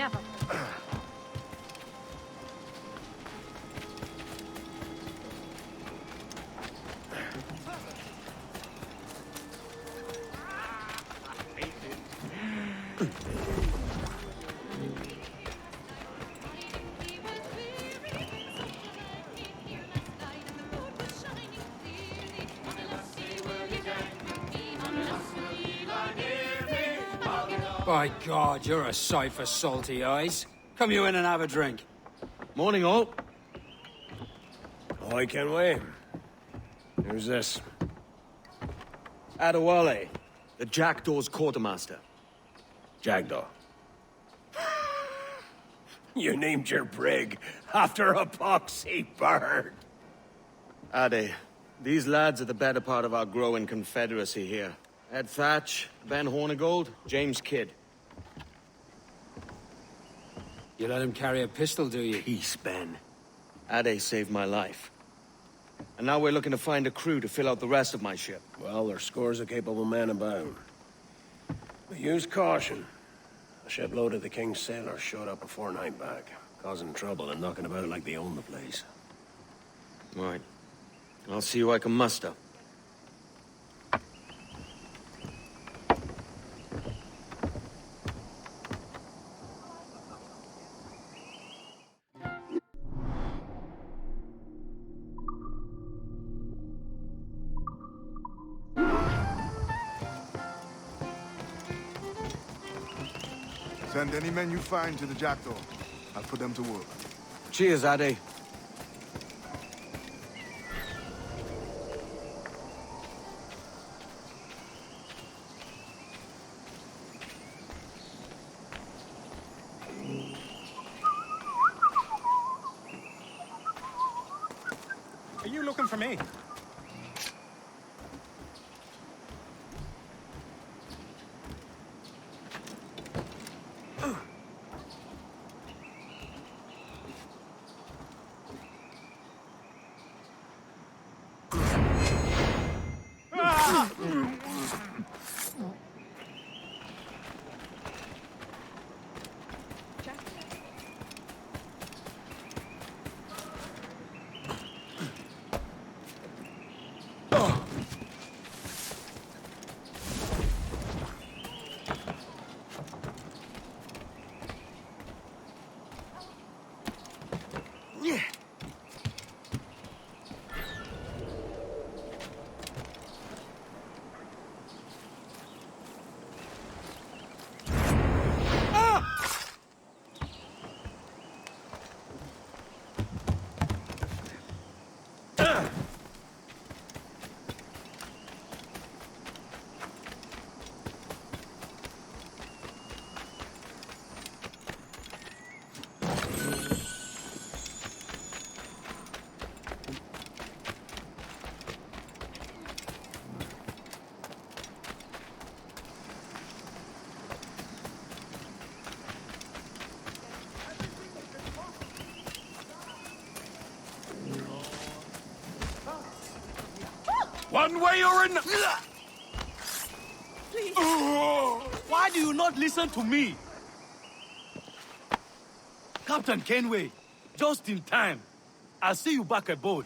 never. By God, you're a sight for salty eyes. Come you in and have a drink. Morning, all. I can wait. Who's this? Adewale, the Jackdaw's quartermaster. Jackdaw. You named your brig after a poxy bird. Ade, these lads are the better part of our growing confederacy here. Ed Thatch, Ben Hornigold, James Kidd. You let him carry a pistol, do you? Peace, Ben. Ade saved my life. And now we're looking to find a crew to fill out the rest of my ship. Well, there's scores of capable men about. But use caution. A shipload of the King's sailors showed up a fortnight back, causing trouble and knocking about like they own the place. Right. I'll see who I can muster. Send any men you find to the Jackdaw. I'll put them to work. Cheers, Ade. Are you looking for me? One way or another. Please. Why do you not listen to me? Captain Kenway, just in time. I'll see you back aboard.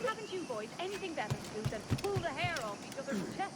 Haven't you boys anything better to do than pull the hair off each other's chests?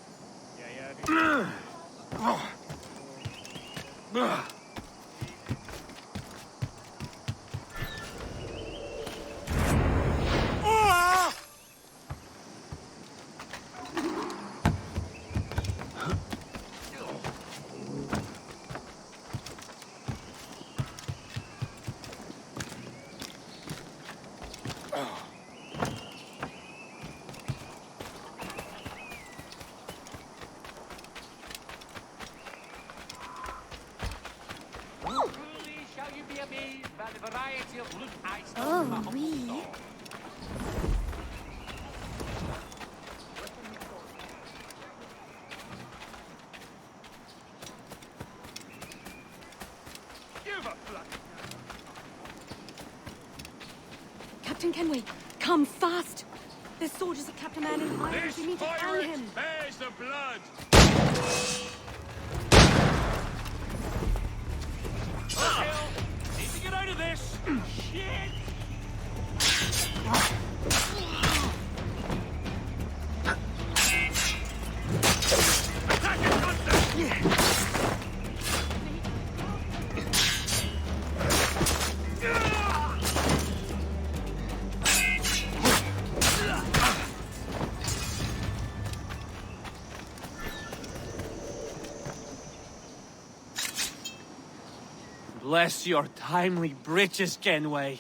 Oh, oui. Captain Kenway, come fast! There's soldiers of Captain Man in irons. We need to find him. There's the blood! Need to get out of this! Shit! Bless your timely breeches, Kenway.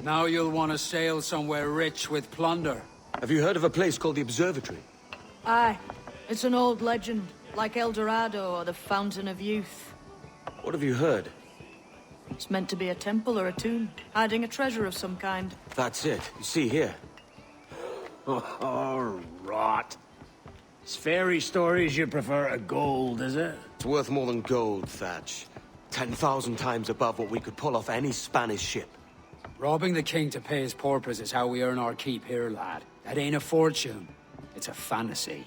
Now you'll want to sail somewhere rich with plunder. Have you heard of a place called the Observatory? Aye. It's an old legend, like El Dorado or the Fountain of Youth. What have you heard? It's meant to be a temple or a tomb, hiding a treasure of some kind. That's it. You see here. Oh, rot. It's fairy stories you prefer to gold, is it? It's worth more than gold, Thatch. 10,000 times above what we could pull off any Spanish ship. Robbing the king to pay his porpoise is how we earn our keep here, lad. That ain't a fortune. It's a fantasy.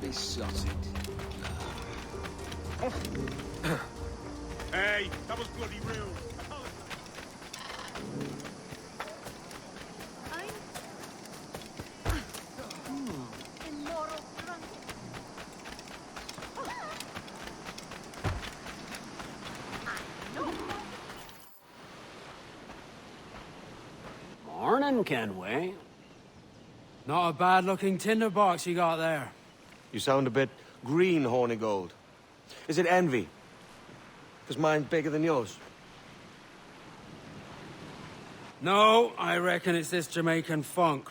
besotted. Hey, that was bloody rude. Immoral drunk. Morning, Kenway. Not a bad-looking tinderbox you got there. You sound a bit green, Hornigold. Is it envy? Because mine's bigger than yours. No, I reckon it's this Jamaican funk.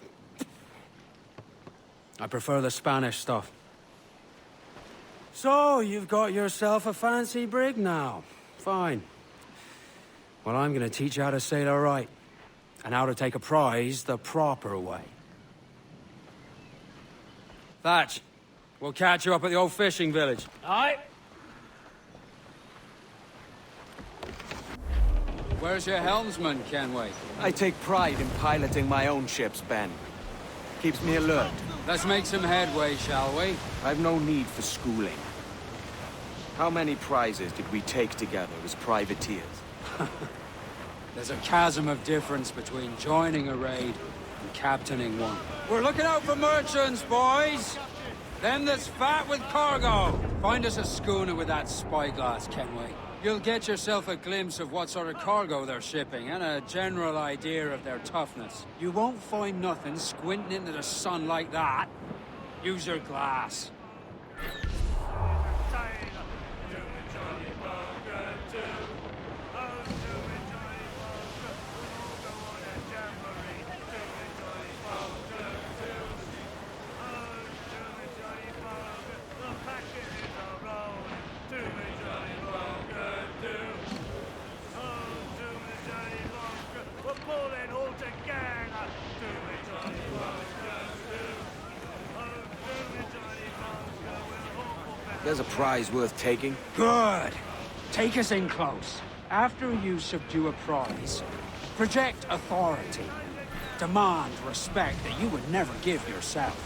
I prefer the Spanish stuff. So, you've got yourself a fancy brig now. Fine. Well, I'm gonna teach you how to sail her right. And how to take a prize the proper way. Thatch, we'll catch you up at the old fishing village. Aye. Where's your helmsman, Kenway? I take pride in piloting my own ships, Ben. Keeps me alert. Let's make some headway, shall we? I've no need for schooling. How many prizes did we take together as privateers? There's a chasm of difference between joining a raid and captaining one. We're looking out for merchants, boys! Them that's fat with cargo! Find us a schooner with that spyglass, Kenway. You'll get yourself a glimpse of what sort of cargo they're shipping, and a general idea of their toughness. You won't find nothing squinting into the sun like that. Use your glass. There's a prize worth taking. Good. Take us in close. After you subdue a prize, project authority. Demand respect that you would never give yourself.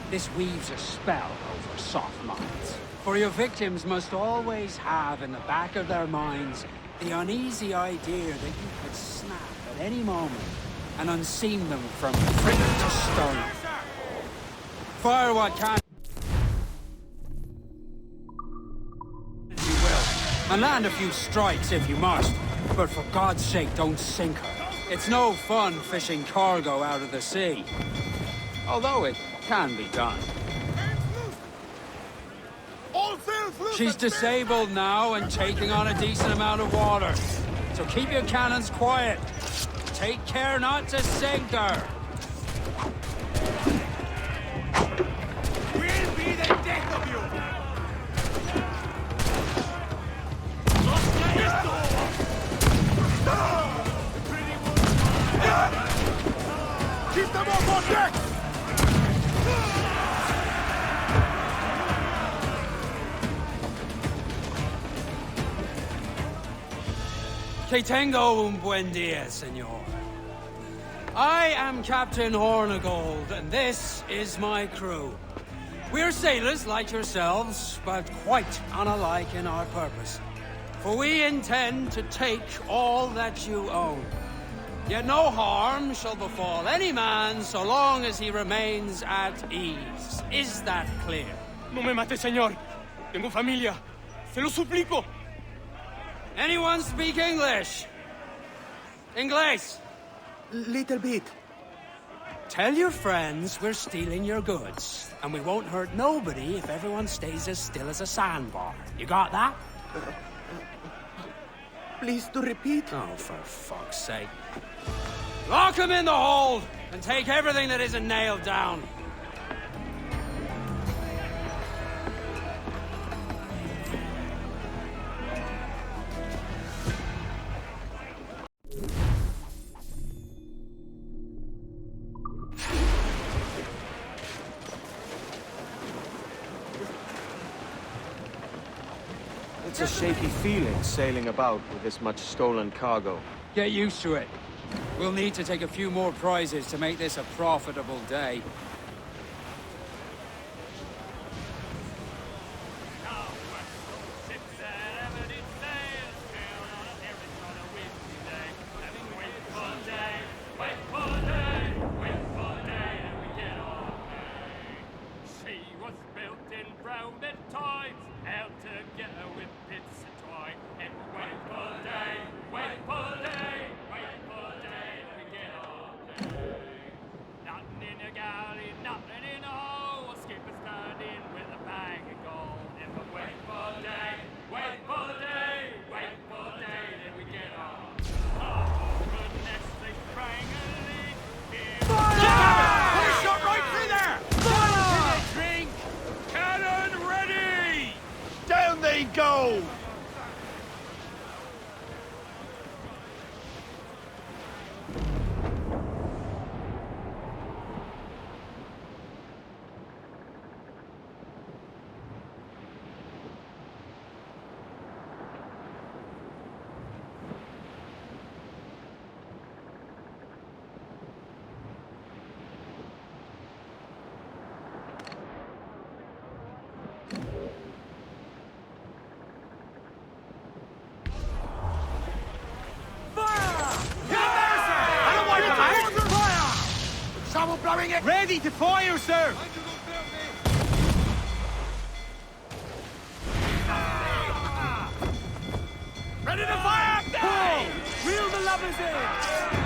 This weaves a spell over soft minds. For your victims must always have in the back of their minds the uneasy idea that you could snap at any moment and unseam them from frigate to stern. Fire what can you will, and land a few strikes if you must, but for God's sake don't sink her. It's no fun fishing cargo out of the sea. Although it can be done. She's disabled now and taking on a decent amount of water. So keep your cannons quiet. Take care not to sink her. We'll be the death of you! Keep them up on deck! Que tengo un buen dia, senor. I am Captain Hornigold, and this is my crew. We're sailors like yourselves, but quite unalike in our purpose. For we intend to take all that you own. Yet no harm shall befall any man so long as he remains at ease. Is that clear? No me mate, señor. Tengo familia. Se lo suplico. Anyone speak English? Inglés? Little bit. Tell your friends we're stealing your goods, and we won't hurt nobody if everyone stays as still as a sandbar. You got that? Please to repeat. Oh, for fuck's sake. Lock him in the hold, and take everything that isn't nailed down. It's a shaky feeling sailing about with this much stolen cargo. Get used to it. We'll need to take a few more prizes to make this a profitable day. they go! Ready to fire, sir! Ready to fire! Whoa! Reel the lovers in!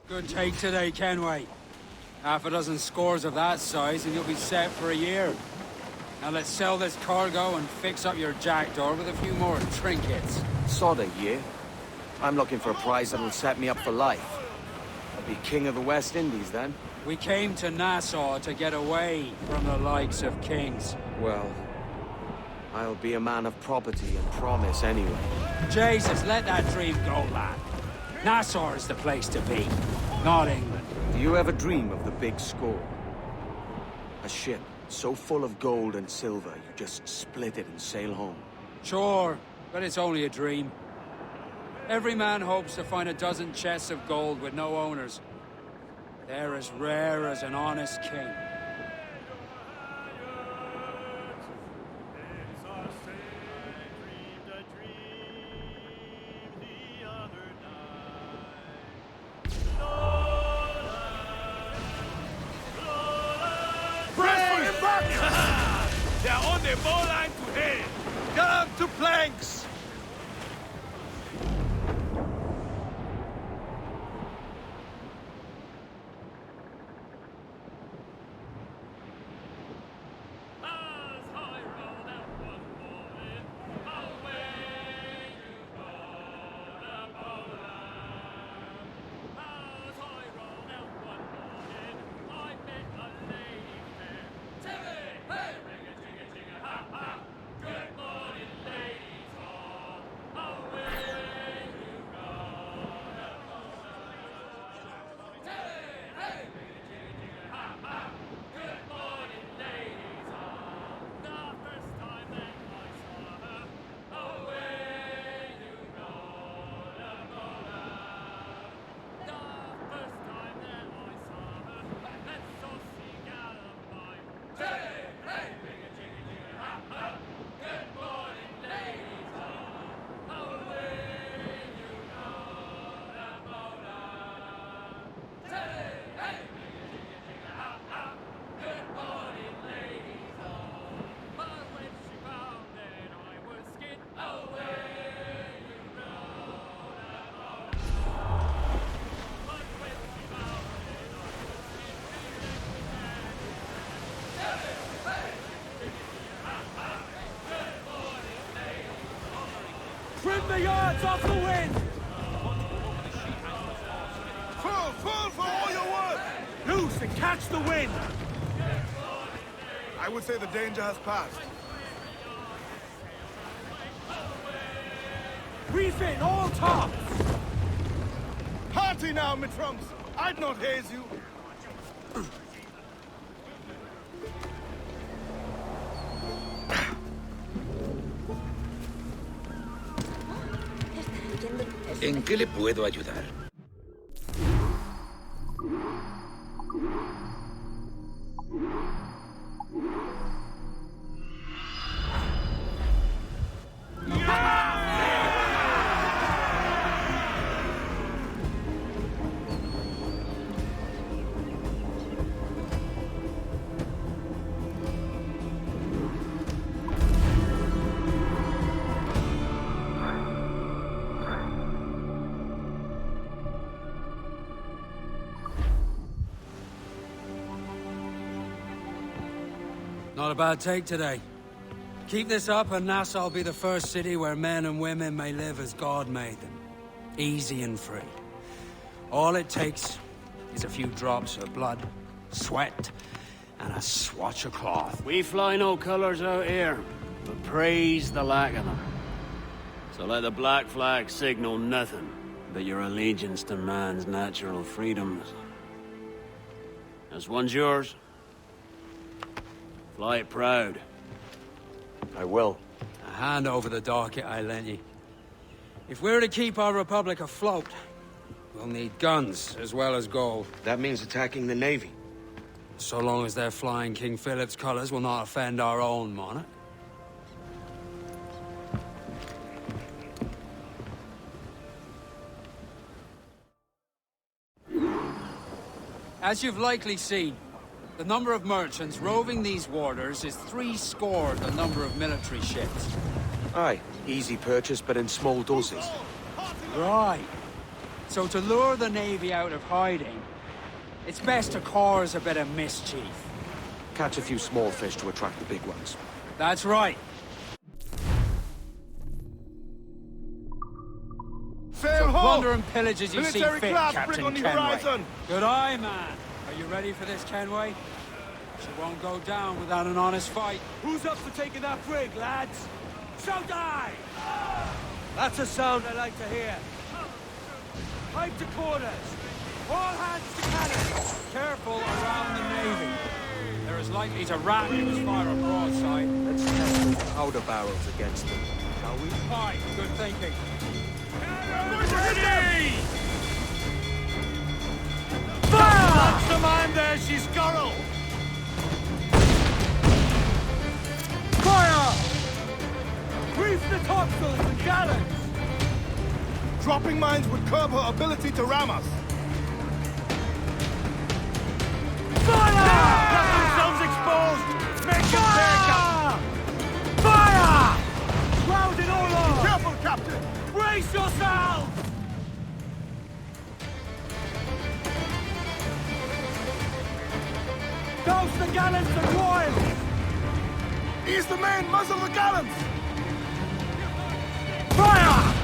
Good take today, Kenway. Half a dozen scores of that size and you'll be set for a year. Now let's sell this cargo and fix up your jackdaw with a few more trinkets. Sod a year. I'm looking for a prize that'll set me up for life. I'll be king of the West Indies then. We came to Nassau to get away from the likes of kings. Well, I'll be a man of property and promise anyway. Jesus, let that dream go, lad. Nassau is the place to be, not England. Do you ever dream of the big score? A ship so full of gold and silver, you just split it and sail home. Sure, but it's only a dream. Every man hopes to find a dozen chests of gold with no owners. They're as rare as an honest king. They're on the bowline to head! Come to planks! Trim the yards off the wind! Full for all your worth! Loose and catch the wind! I would say the danger has passed. Reef in all tops! Hearty now, Mitrums! I'd not haze you. Begin the ¿En qué le puedo ayudar? Not a bad take today. Keep this up and Nassau will be the first city where men and women may live as God made them. Easy and free. All it takes is a few drops of blood, sweat, and a swatch of cloth. We fly no colors out here, but praise the lack of them. So let the black flag signal nothing but your allegiance to man's natural freedoms. This one's yours. Fly it proud. I will. A hand over the docket I lent you. If we're to keep our republic afloat, we'll need guns as well as gold. That means attacking the Navy. So long as they're flying King Philip's colors will not offend our own monarch. As you've likely seen, the number of merchants roving these waters is 70 the number of military ships. Aye, easy purchase, but in small doses. Right. So to lure the Navy out of hiding, it's best to cause a bit of mischief. Catch a few small fish to attract the big ones. That's right. Sail ho! Plunder and pillage as you see Military fit, class Captain brig on the Kenway. horizon. Good eye, man. Are you ready for this, Kenway? She won't go down without an honest fight. Who's up for taking that brig, lads? So die! That's a sound I like to hear. Pipe to quarters. All hands to cannon. Careful around the Navy. They're as likely to ram you as fire a broadside. Let's test the powder barrels against them, shall we? Aye, good thinking. Ready! Fire! That's the man there, she's Scarrow! Fire! Reef the topsails and gallants! Dropping mines would curb her ability to ram us. Fire! Have themselves exposed! Make them back up! Fire! Crowded all on! Careful, Captain! Brace yourselves! Douse the gallants and royals! Ease the main, muzzle the gallants! Fire!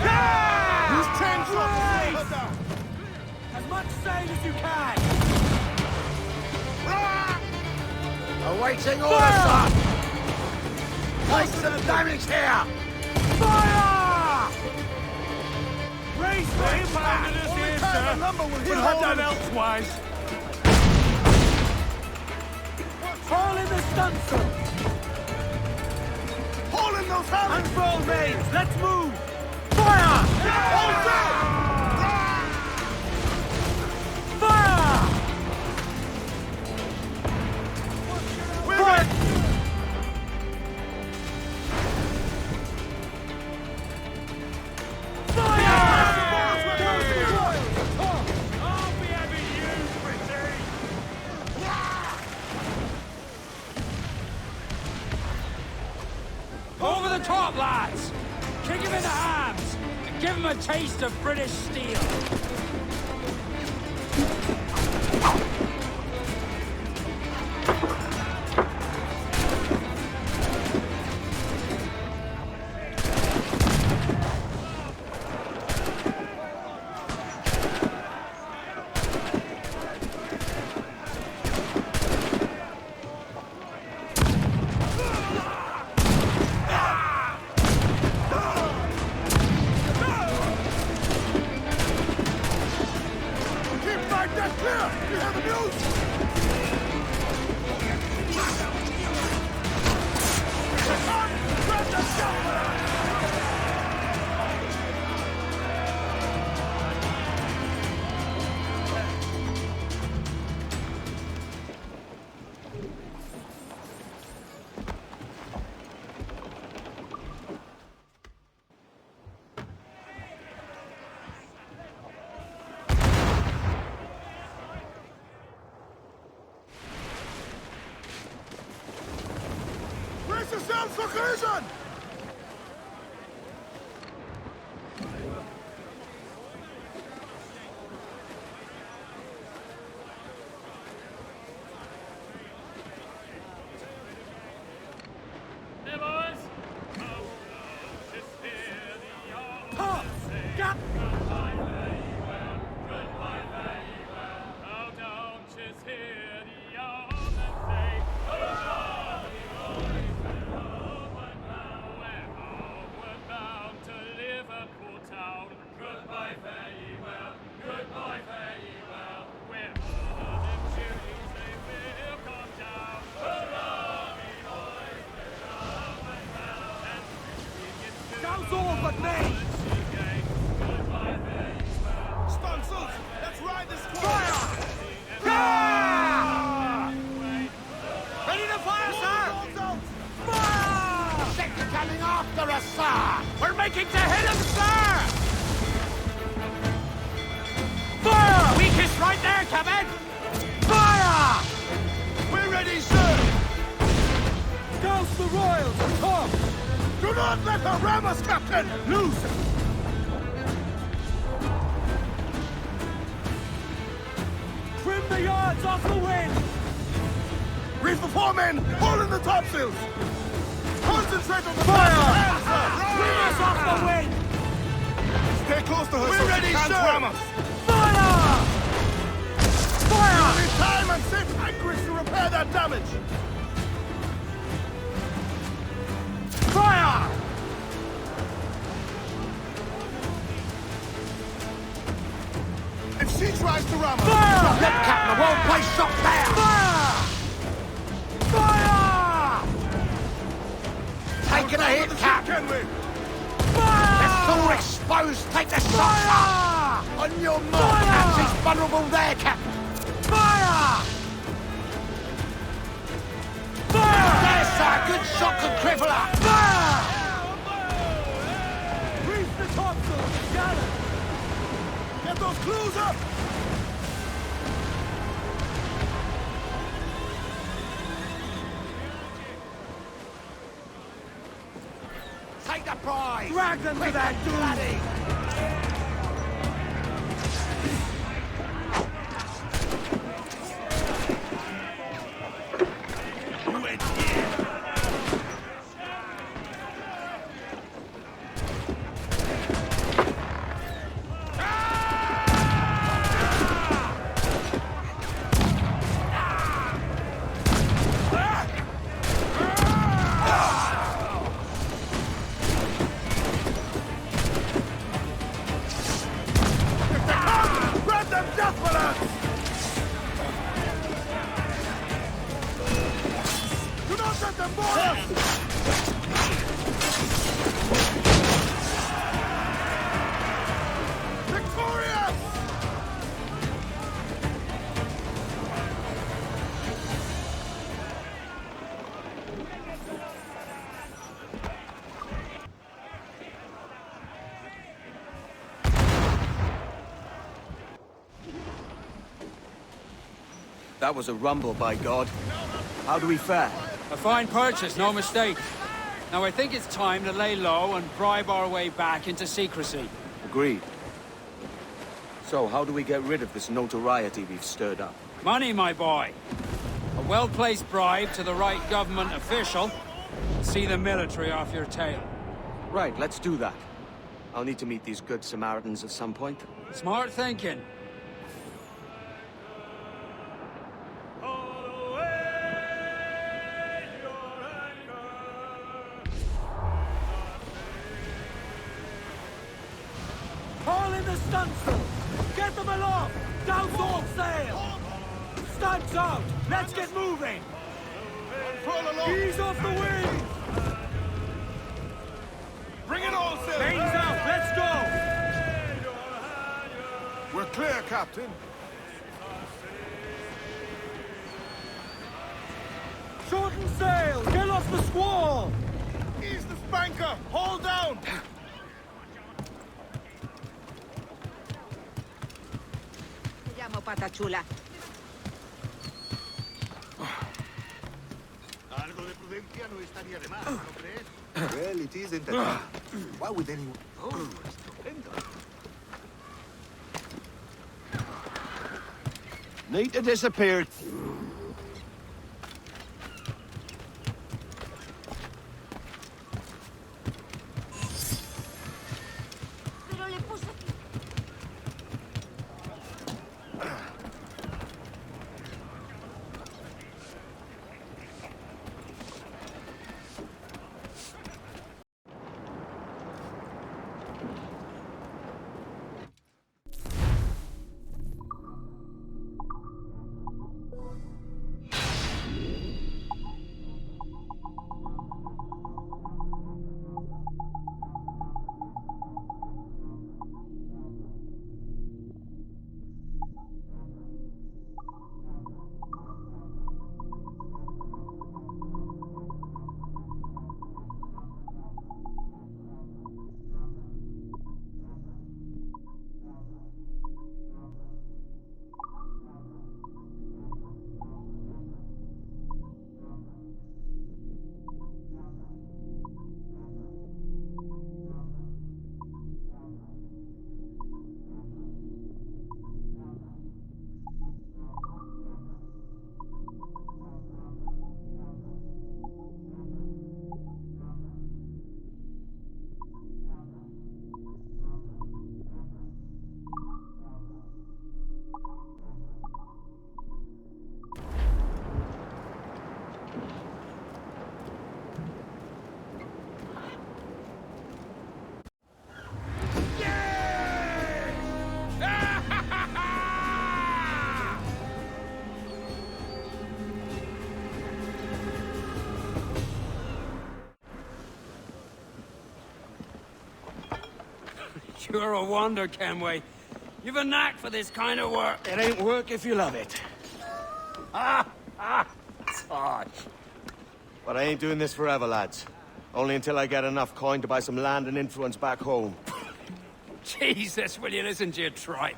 Yeah! Use chain shots to Right! slow her down! As much sail as you can! Awaiting orders, sir! Place some damage here! Fire! Race for impact! Only time the number will hit We'll have home. done elsewise! Haul in the stunsail! Haul in those hammers! Unfurl mains! Let's move! Fire! Hold down! Fire! We're I'll be having you, pretty! Over the top, lads! Kick him in the hams! And give him a taste of British steel! Keep right deck clear! You hear the Vergeuzen! Sounds all but me! Sponsors, let's ride this Fire! Ah! Ready to fire, sir! Fire! They're coming after us, sir! We're making to hit him, sir! Fire! Weakest right there, Captain! Fire! We're ready, sir! Douse the royals and talk! Do not let her ram us, Captain! Loose! Trim the yards off the wind! Reef the foremen! Hold in the topsails! Concentrate on the Fire! Bring us off the wind! Stay close to her We're so ready, she can't sir. ram us! Fire! Fire! You'll need time and safe anchorage to repair that damage! Fire! If she tries to ram us... Fire! Look, Captain, the whole place shot down! Fire! Fire! Taking a hit, Cap! Can we? They're all exposed! Take the shots up! Fire! On your mark! Fire! Nancy's vulnerable there, Captain! Fire! There, sir! Good shot, could cripple her! Fire! Reef the topsails! Got it! Get those clues up! Take the prize! Drag them to that dude! Bloody! Grab them death bullets! Do not let them board us! Victorious! That was a rumble, by God. How do we fare? A fine purchase, no mistake. Now I think it's time to lay low and bribe our way back into secrecy. Agreed. So, how do we get rid of this notoriety we've stirred up? Money, my boy. A well-placed bribe to the right government official. See the military off your tail. Right, let's do that. I'll need to meet these good Samaritans at some point. Smart thinking. Haul in the stunsail! Get them aloft! Douse all sail! Stunts out! Let's get moving! Control along! Ease off the wind! Bring it all, sail! Mains out! Let's go! We're clear, Captain. Shorten sail! Get off the squall! Ease the spanker! Hold down! Llamo Patachula. Algo de prudencia. no estaría de más, ¿no crees? Well, it is entertaining. Why would anyone... Oh, estupendo. Need to disappear. Pero le puse... You're a wonder, Kenway. You've a knack for this kind of work. It ain't work if you love it. Tosh. But I ain't doing this forever, lads. Only until I get enough coin to buy some land and influence back home. Jesus, will you listen to your tripe?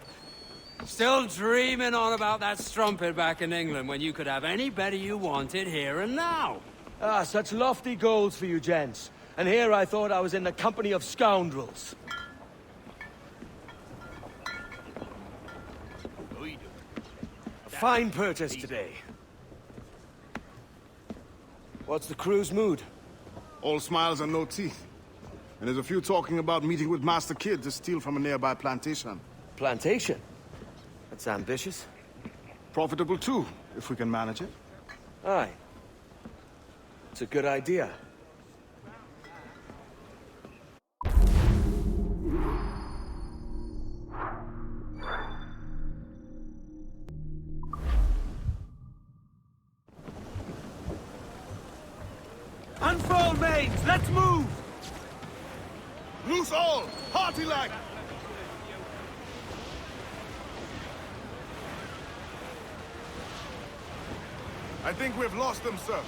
Still dreaming on about that strumpet back in England when you could have any better you wanted here and now. Ah, such lofty goals for you gents. And here I thought I was in the company of scoundrels. A fine purchase today. What's the crew's mood? All smiles and no teeth. And there's a few talking about meeting with Master Kid to steal from a nearby plantation. Plantation? That's ambitious. Profitable too, if we can manage it. Aye. It's a good idea. Unfurl mains! Let's move! Loose all! Hearty like! I think we've lost them, sir.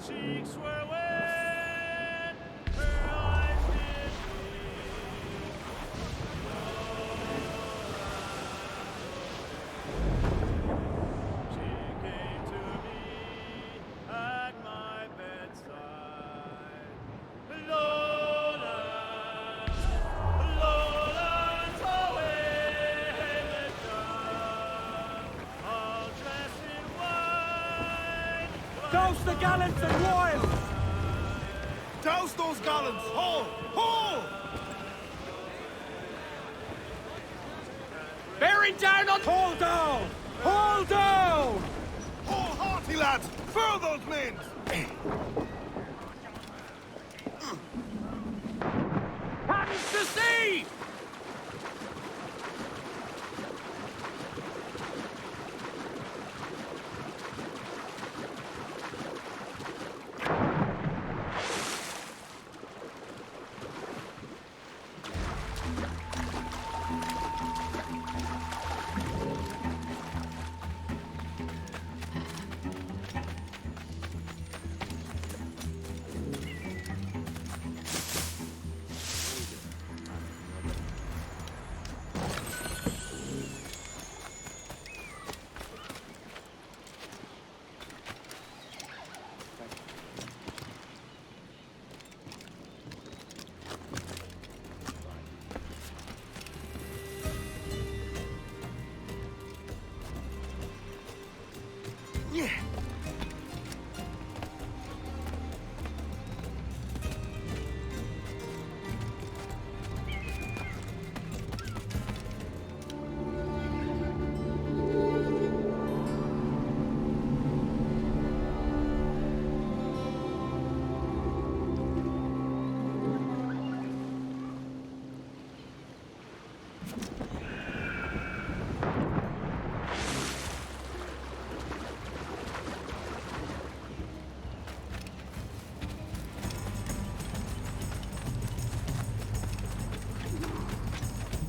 Cheeks were wet, her eyes did bleed. She came to me at my bedside. Lola, Lola's away in the dark, all dressed in white. Douse the gallants and royals! Douse those gallants! Haul! Haul! Bearing down on... Hold down! Hold down! party, lads! Furl those men! Hands to sea!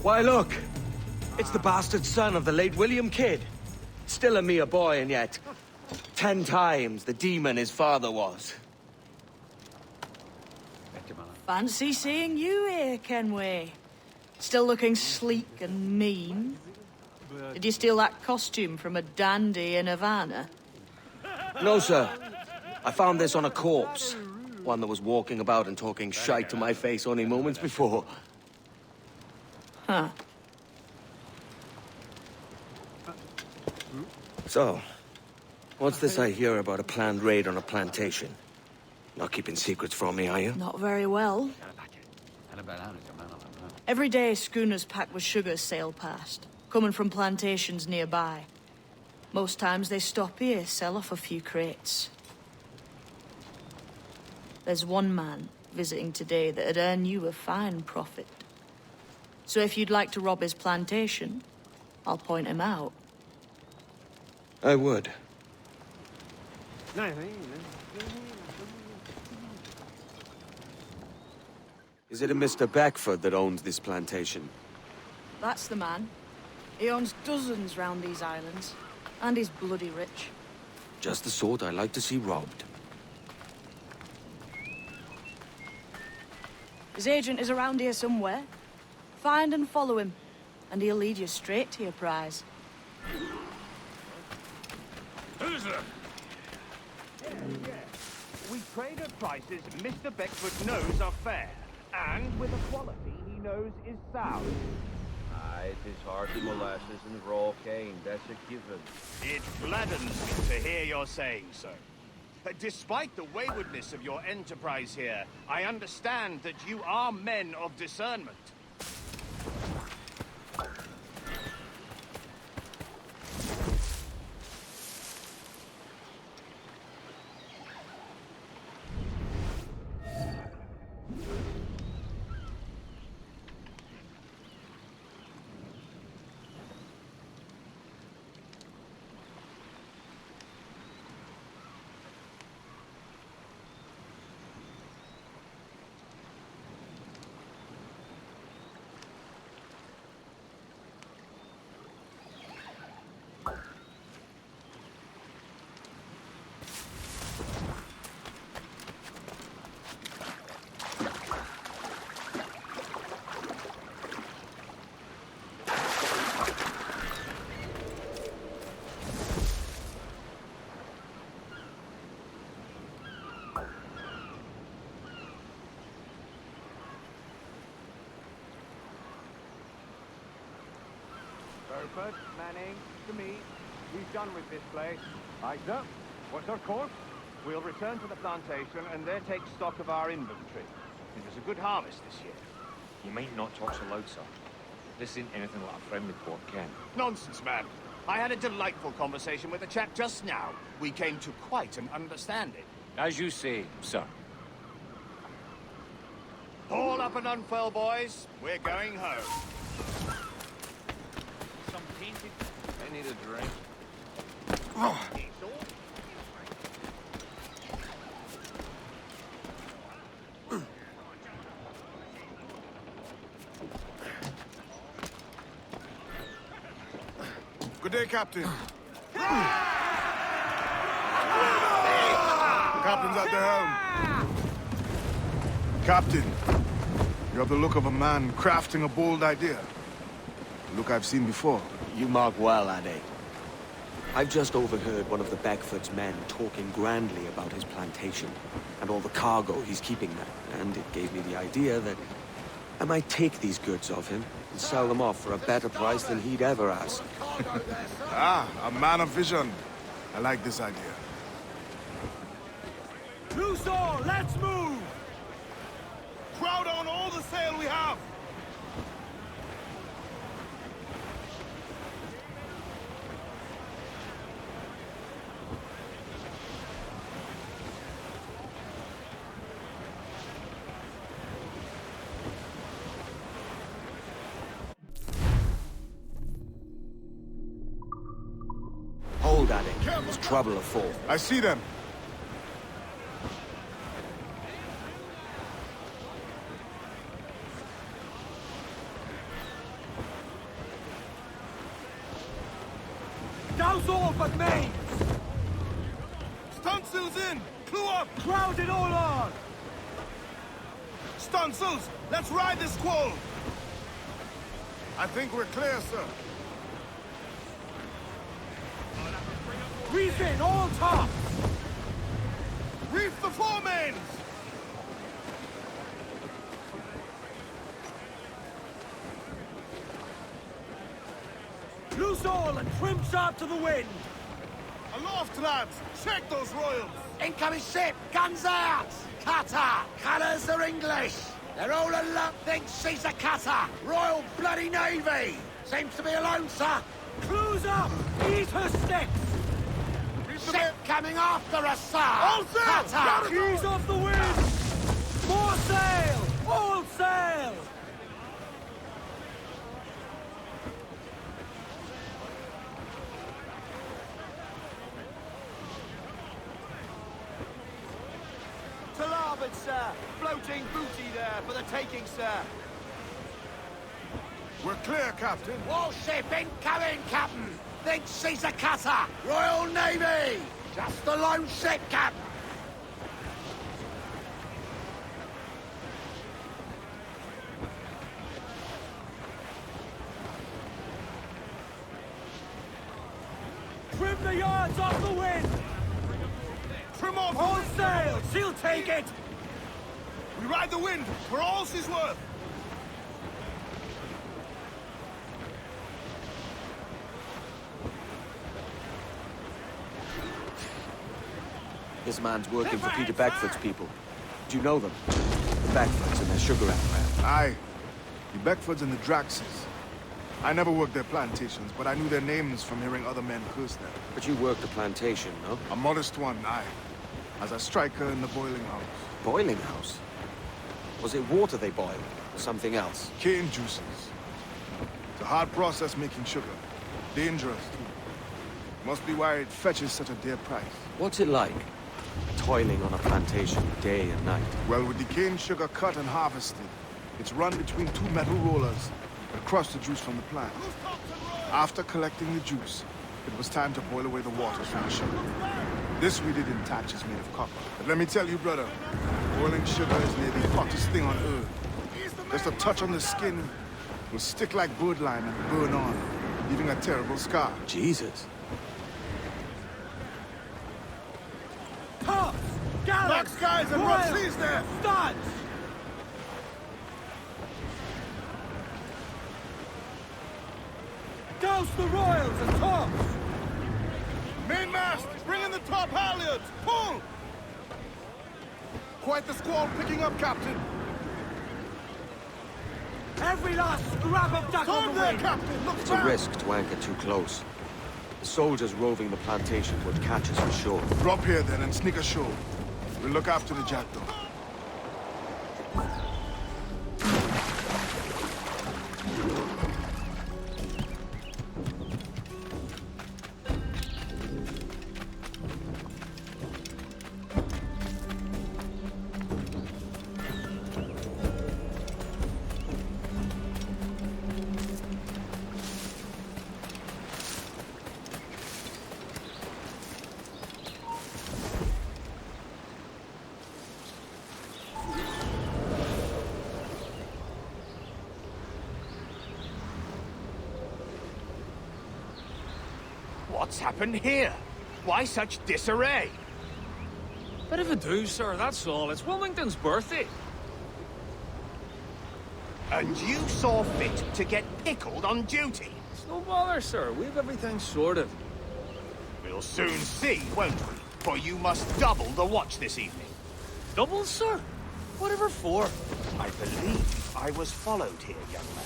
Why, look! It's the bastard son of the late William Kidd. Still a mere boy, and yet 10 times the demon his father was. Fancy seeing you here, Kenway. Still looking sleek and mean. Did you steal that costume from a dandy in Havana? No, sir. I found this on a corpse. One that was walking about and talking shite to my face only moments before. Huh. So, what's this I hear about a planned raid on a plantation? Not keeping secrets from me, are you? Not very well. Every day, schooners packed with sugar sail past, coming from plantations nearby. Most times they stop here, sell off a few crates. There's one man visiting today that'd earn you a fine profit. So if you'd like to rob his plantation, I'll point him out. I would. Is it a Mr. Beckford that owns this plantation? That's the man. He owns dozens round these islands, and he's bloody rich. Just the sort I like to see robbed. His agent is around here somewhere. Find and follow him, and he'll lead you straight to your prize. Who's there? We trade at prices Mr. Beckford knows are fair, and with a quality he knows is sound. It is hearty molasses and raw cane, that's a given. It gladdens me to hear you're saying so. Despite the waywardness of your enterprise here, I understand that you are men of discernment. Burford, Manning, to me. We've done with this place. Aye, sir. What's our course? We'll return to the plantation and there take stock of our inventory. It was a good harvest this year. You might not talk so loud, sir. This isn't anything like a friendly port, Ken. Nonsense, man. I had a delightful conversation with a chap just now. We came to quite an understanding. As you say, sir. All up and unfurl, boys. We're going home. Some painted... I need a drink. Good day, Captain. Captain's at the helm. Captain, you have the look of a man crafting a bold idea. A look I've seen before. You mark well, Ade. I've just overheard one of the Beckford's men talking grandly about his plantation and all the cargo he's keeping there, and it gave me the idea that I might take these goods off him and sell them off for a better price than he'd ever ask. A man of vision. I like this idea. Loose all, let's move! Crowd on all the sail we have! Hold at it. There's trouble afoot. I see them. Douse all but mains! Stunsails in! Clue up! Crowd it all on! Stunsails! Let's ride this squall! I think we're clear, sir. Reef in, all tops! Reef the foremains! Loose all and trim sharp to the wind! Aloft, lads! Check those royals! Incoming ship! Guns out! Cutter! Colours are English! They're all alone! Thinks she's a cutter! Royal Bloody Navy! Seems to be alone, sir! Clues up! Eat her sticks! Ship coming after us, sir! All sail! Cutter! Ease off the wind! More sail! All sail! To larboard, sir! Floating booty there for the taking, sir! We're clear, Captain. Warship incoming, Captain! Thinks she's a cutter! Royal Navy! Just a lone ship, Captain! Trim the yards off the wind! Trim off! All sail! She'll take it! We ride the wind for all she's worth! This man's working for Peter Beckford's people. Do you know them? The Beckfords and their sugar empire. Aye. The Beckfords and the Draxes. I never worked their plantations, but I knew their names from hearing other men curse them. But you worked a plantation, no? A modest one, aye. As a striker in the boiling house. Boiling house? Was it water they boiled, or something else? Cane juices. It's a hard process making sugar. Dangerous, too. Must be why it fetches such a dear price. What's it like? Toiling on a plantation day and night. Well, with the cane sugar cut and harvested, it's run between two metal rollers that crush the juice from the plant. After collecting the juice, it was time to boil away the water from the sugar. This we did in thatches made of copper. But let me tell you, brother, boiling sugar is near the hottest thing on earth. Just a touch on the skin will stick like birdlime and burn on, leaving a terrible scar. Jesus. Tops! Gallows! Black skies and rough royals, seas there! Studs! Douse the royals and tops! Mainmast! Bring in the top halyards! Pull! Quite the squall picking up, Captain. Every last scrap of duck on Storm the there, wind! Captain! Look It's back! a risk to anchor too close. The soldiers roving the plantation would catch us for sure. Drop here then and sneak ashore. We'll look after the jackdaw. What's happened here? Why such disarray? Bit of a do, sir, that's all. It's Wilmington's birthday. And you saw fit to get pickled on duty? It's no bother, sir. We've everything sorted. We'll soon see, won't we? For you must double the watch this evening. Double, sir? Whatever for? I believe I was followed here, young man.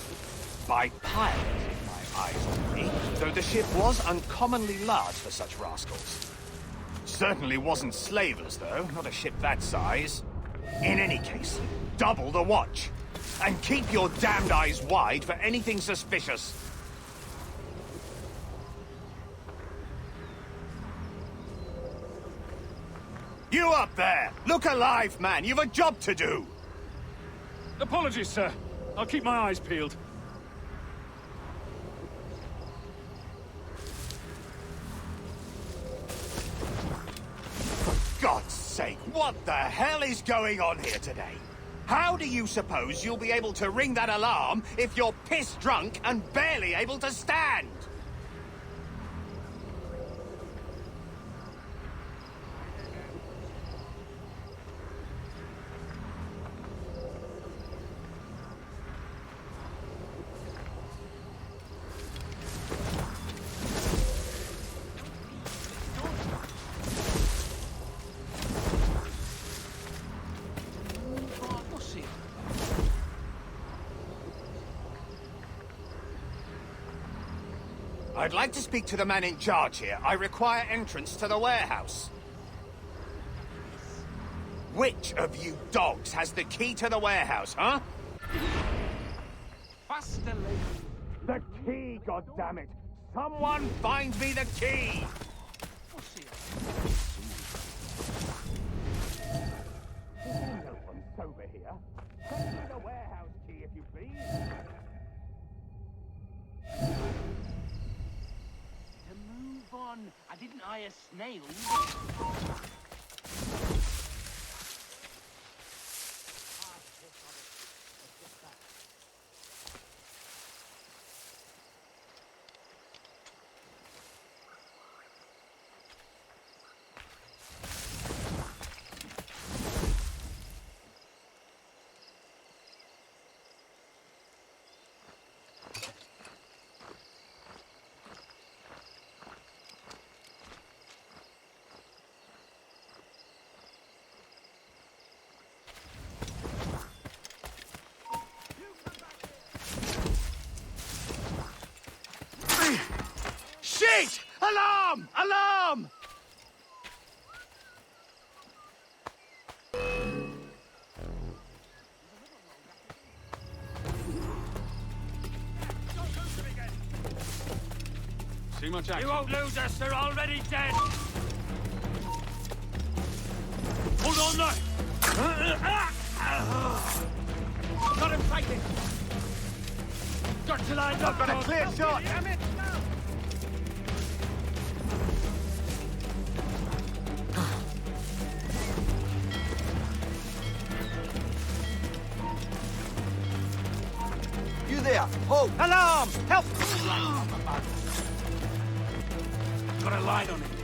By pirates, if my eyes on me. Though the ship was uncommonly large for such rascals. Certainly wasn't slavers, though. Not a ship that size. In any case, double the watch. And keep your damned eyes wide for anything suspicious. You up there! Look alive, man! You've a job to do! Apologies, sir. I'll keep my eyes peeled. For God's sake, what the hell is going on here today? How do you suppose you'll be able to ring that alarm if you're piss-drunk and barely able to stand? I'd like to speak to the man in charge here. I require entrance to the warehouse. Which of you dogs has the key to the warehouse, huh? Faster, The key, goddammit! Someone find me the key! No one's sober here. Send me the warehouse key, if you please. on. I didn't eye a snail. Shit! Alarm! Alarm! See much action? You won't lose us, they're already dead! Hold on now! Got him fighting! Got to line up! Got a clear shot! Damn it! You there! Hold! Alarm! Help! Got a light on it.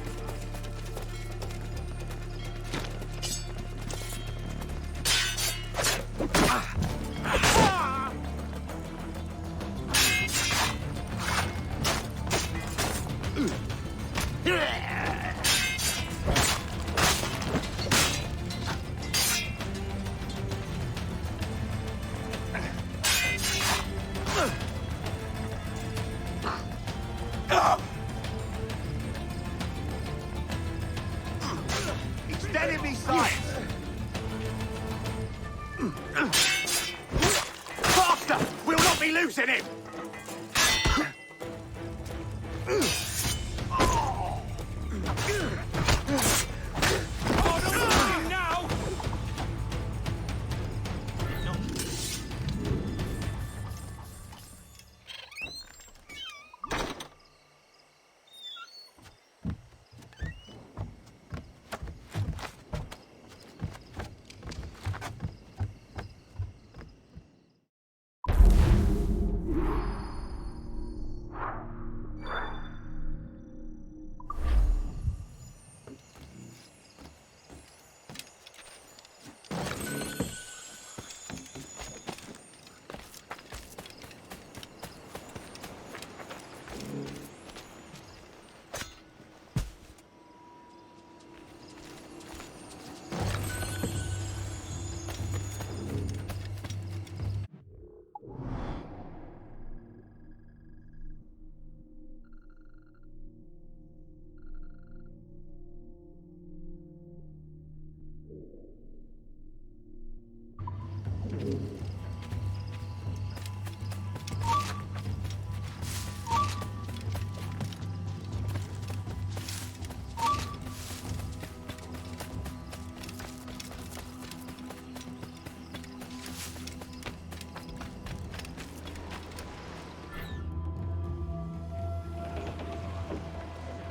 Faster! We'll not be losing him!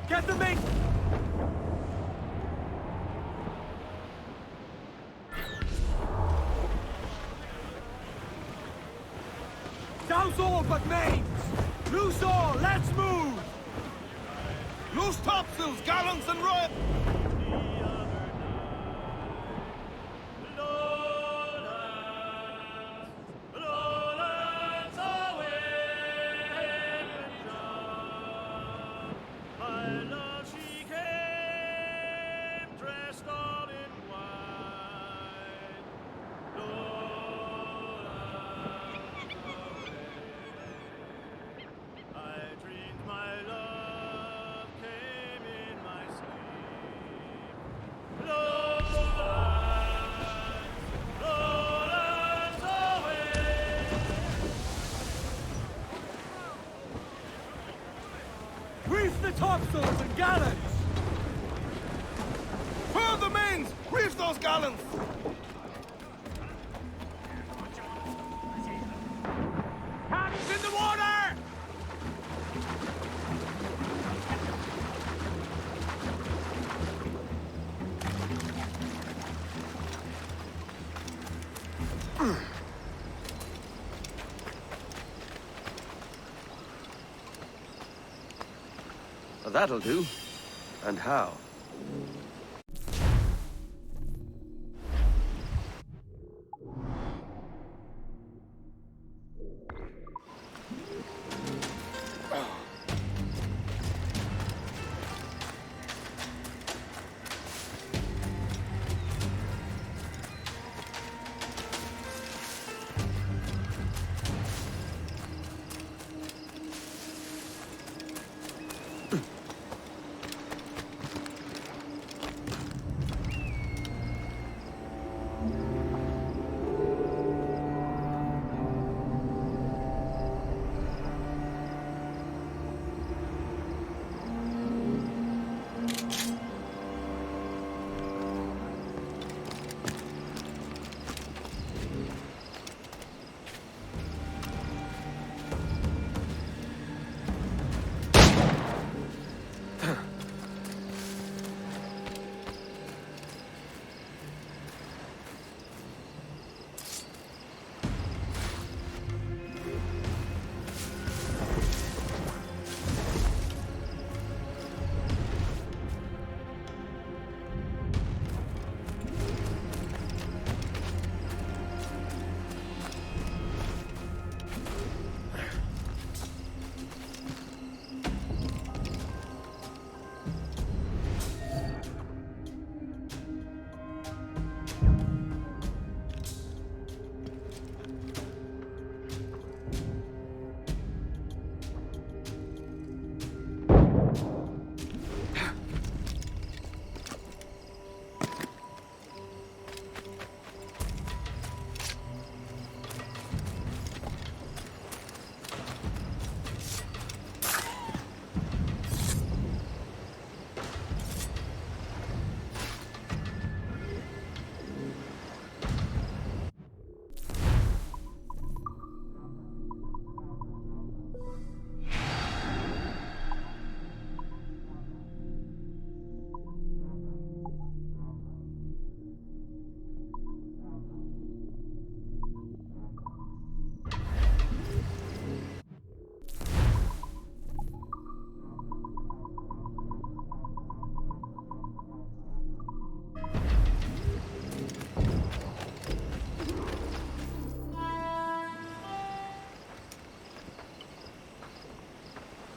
Get the mate! Down's all but mains! Loose all, let's move! Loose topsails, gallants and royal... Reef the topsails and gallants! Furl the mains! Reef those gallants! Cannons in the water! That'll do. And how?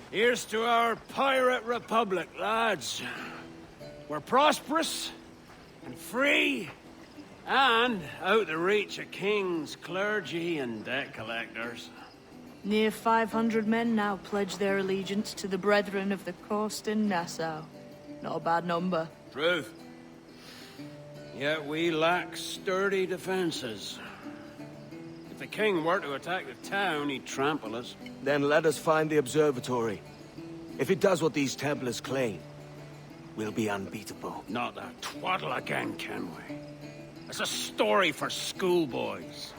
Here's to our pirate republic, lads. We're prosperous and free and out the reach of kings, clergy, and debt collectors. Near 500 men now pledge their allegiance to the Brethren of the Coast in Nassau. Not a bad number. Truth. Yet we lack sturdy defenses. If the king were to attack the town, he'd trample us. Then let us find the observatory. If it does what these Templars claim, we'll be unbeatable. Not that twaddle again, can we? It's a story for schoolboys.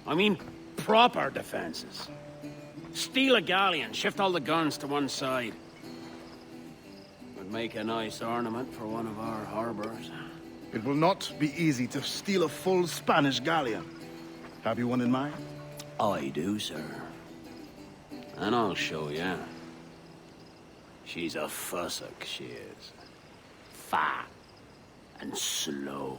I mean, proper defenses. Steal a galleon, shift all the guns to one side. Would make a nice ornament for one of our harbors. It will not be easy to steal a full Spanish galleon. Have you one in mind? I do, sir. And I'll show you. She's a fussock, she is. Fat and slow.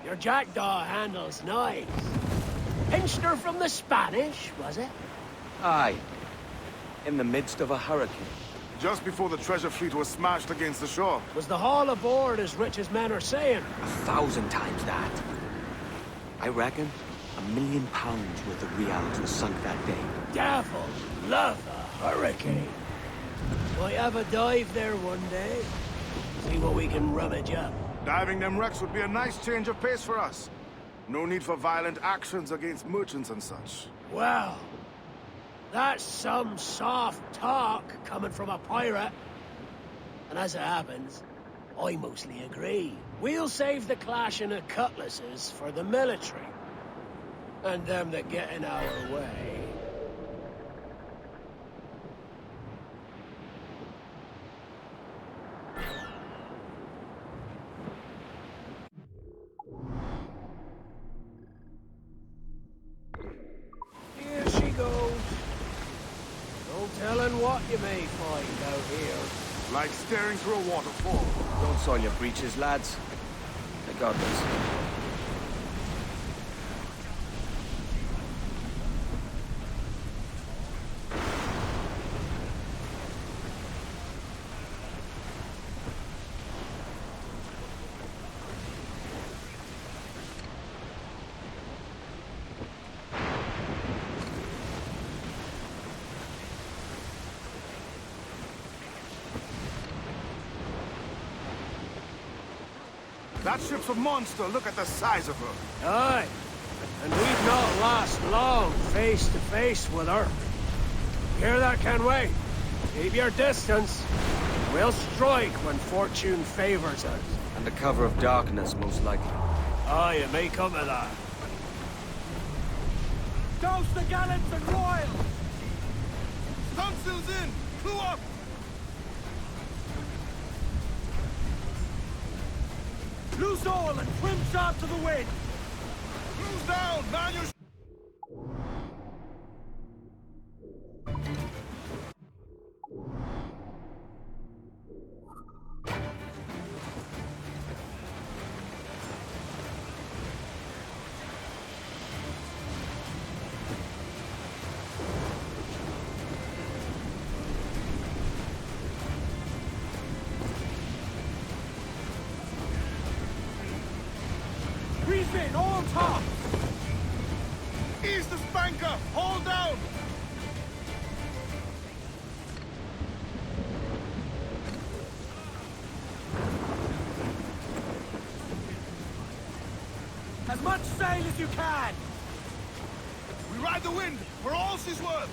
Your jackdaw handle's nice. Pinched her from the Spanish, was it? Aye. In the midst of a hurricane. Just before the treasure fleet was smashed against the shore. Was the haul aboard as rich as men are saying? 1,000 times that. I reckon £1 million worth of reals was sunk that day. Devil love a hurricane. Might have a dive there one day. See what we can rummage up. Diving them wrecks would be a nice change of pace for us. No need for violent actions against merchants and such. Well, that's some soft talk coming from a pirate. And as it happens, I mostly agree. We'll save the clashing of cutlasses for the military. And them that get in our way. Here she goes. No telling what you may find out here. Like staring through a waterfall. Don't soil your breeches, lads. They got this. That ship's a monster. Look at the size of her. Aye. And we've not last long face to face with her. Hear that, Kenway? Keep your distance. We'll strike when fortune favors us. Under cover of darkness, most likely. Aye, it may come to that. Douse the gallants and royals! Stunsails in! Crew up! Loose all and trim sharp to the wind! Crews down! Man your... Breeze in, all top! Ease the spanker! Hold down! As much sail as you can! We ride the wind for all she's worth!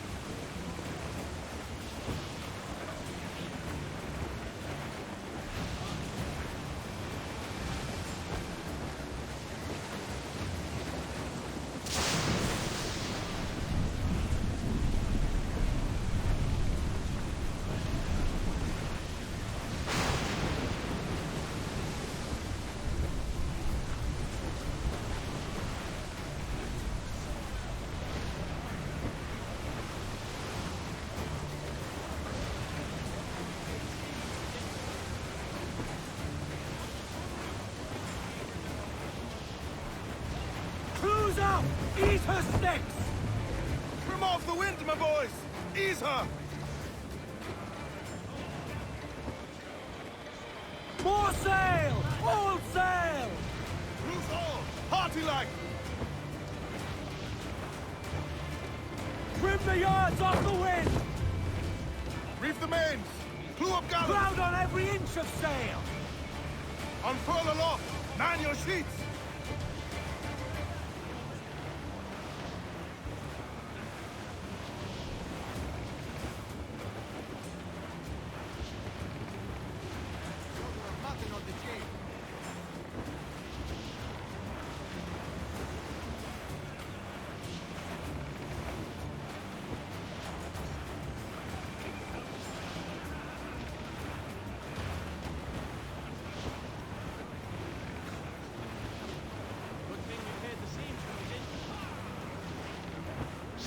off! Ease her sticks! Trim off the wind, my boys! Ease her! More sail! All sail! Loose all! Hearty like! Trim the yards off the wind! Reef the mains! Clew up gallows! Crowd on every inch of sail! Unfurl aloft! Man your sheets!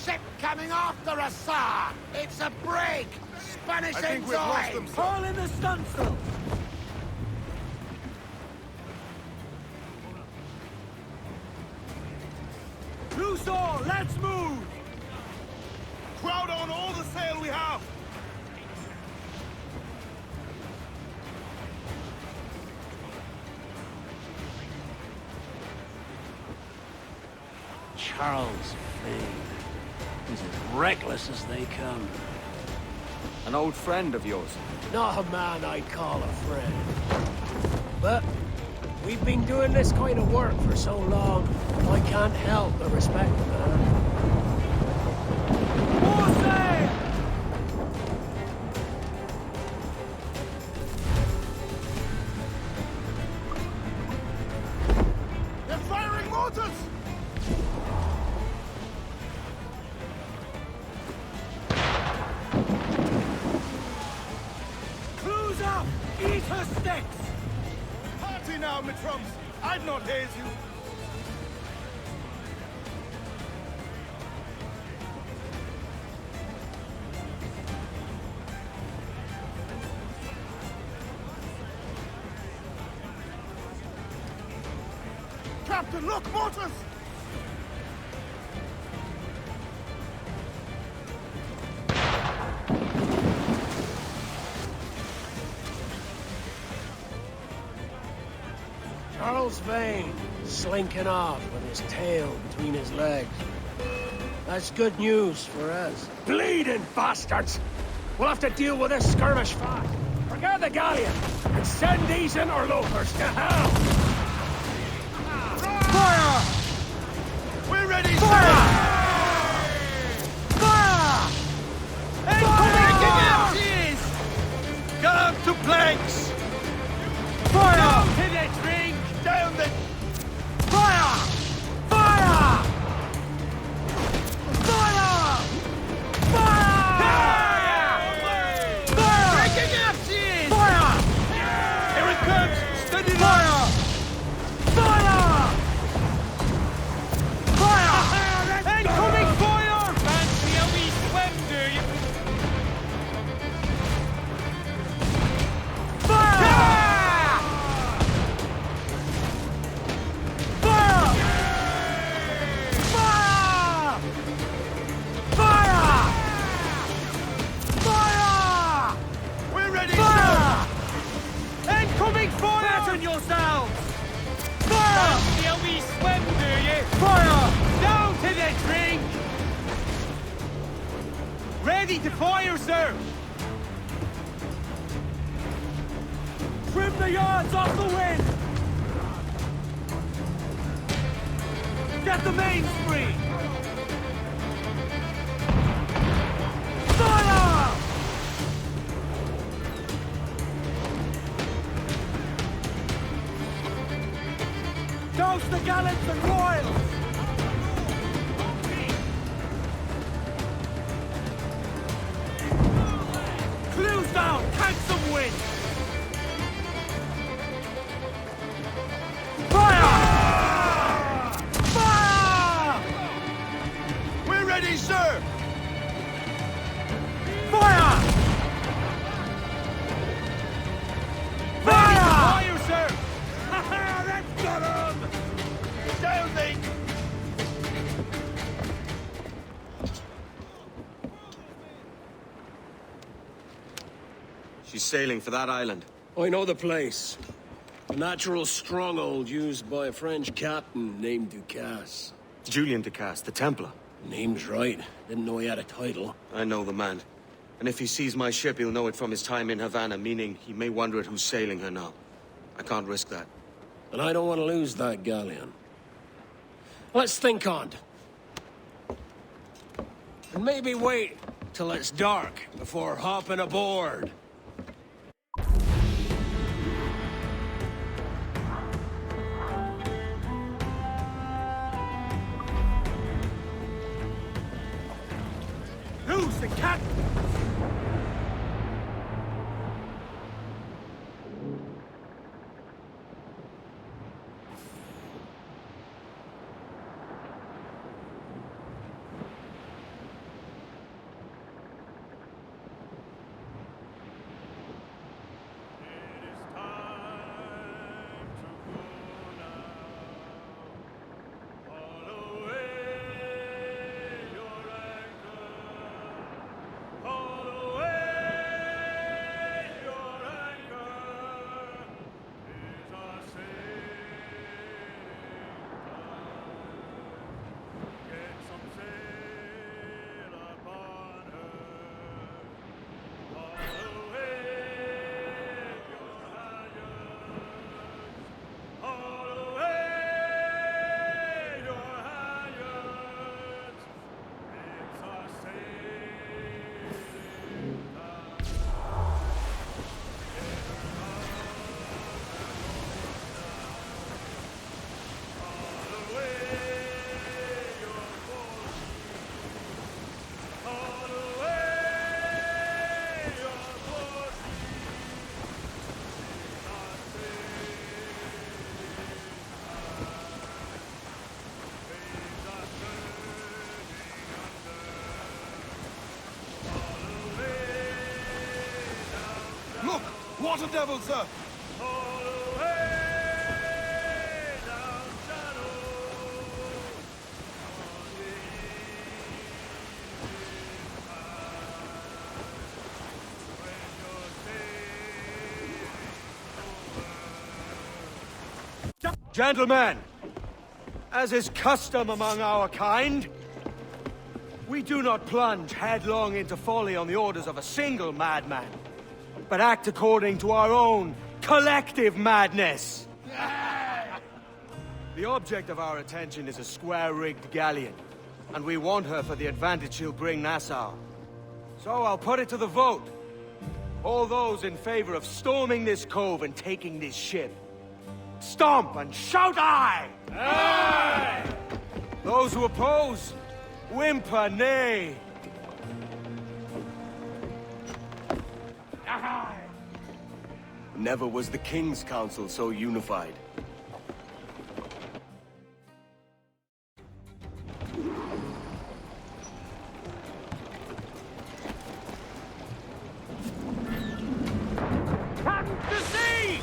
Ship coming after us, sir! It's a brig! Spanish I think we've lost ensign! them, sir. Haul in the stunsail! Loose all! Let's move! Crowd on all the sail we have! Charles Vane. He's as reckless as they come. An old friend of yours. Not a man I'd call a friend. But we've been doing this kind of work for so long, I can't help but respect the man. More sail! They're firing mortars! Cruise up! Eat her sticks! Party now, Mitrums! I'd not haze you! Captain, look, mortars! Charles Vane, slinking off with his tail between his legs. That's good news for us. Bleeding bastards! We'll have to deal with this skirmish fast. Forget the galleon, and send these interlopers to hell! Fire! We're ready, Fire! Fire! Fire! Gun to planks! Fire! Down to the drink! Down the... Fire! Fire! Fire! Fire! Fire! Breaking up, cheese! Fire! Here it comes! Steady fire! Fire! Fire! Incoming fire! Fancy a wee swim, do you? Fire! Fire! Fire! Fire! Fire! We're ready, fire! Sir! Incoming fire! Batten yourselves! Fire! Fancy a wee swim, do you? Fire! Down to the drink! Ready to fire, sir! Trim the yards off the wind! Get the mains free! Fire! Douse the gallants and royals! Clews down! Catch some wind! Fire! Fire! We're ready, sir! Fire! Fire! Fire, sir! That's got him! Down, they! sailing for that island? I know the place. A natural stronghold used by a French captain named Ducasse. Julian Ducasse, the Templar. Name's right. Didn't know he had a title. I know the man. And if he sees my ship, he'll know it from his time in Havana, meaning he may wonder at who's sailing her now. I can't risk that. And I don't want to lose that galleon. Let's think on it. And maybe wait till it's dark before hopping aboard. Who's the captain? Look! Water devils, sir! Gentlemen, as is custom among our kind, we do not plunge headlong into folly on the orders of a single madman, but act according to our own collective madness. The object of our attention is a square-rigged galleon, and we want her for the advantage she'll bring Nassau. So I'll put it to the vote. All those in favor of storming this cove and taking this ship, stomp and shout aye! Aye! Those who oppose, whimper nay. Never was the King's Council so unified. To sea!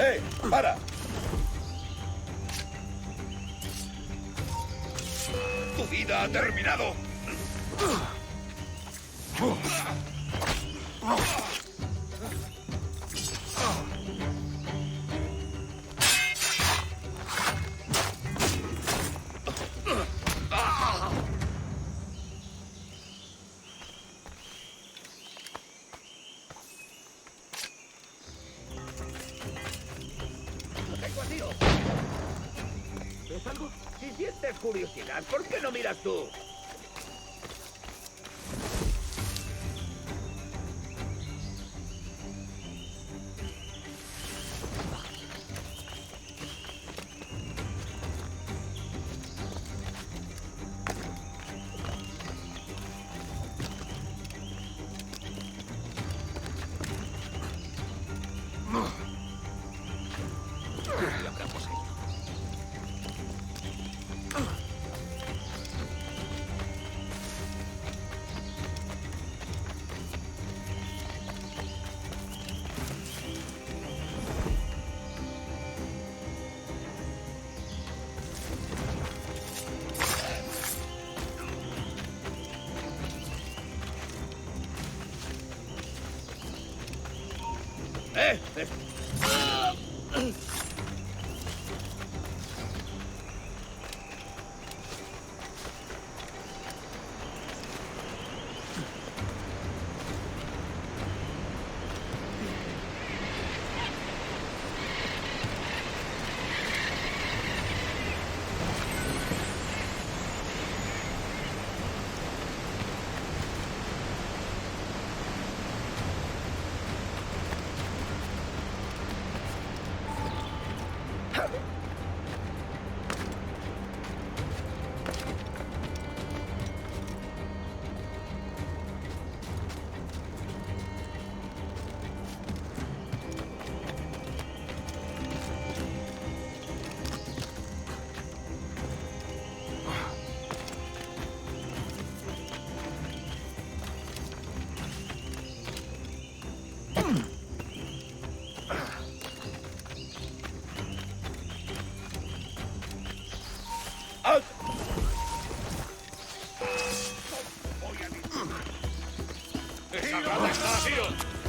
¡Eh! ¡Para! ¡Tu vida ha terminado! ¿Ves algo? Si sientes curiosidad, ¿por qué no miras tú?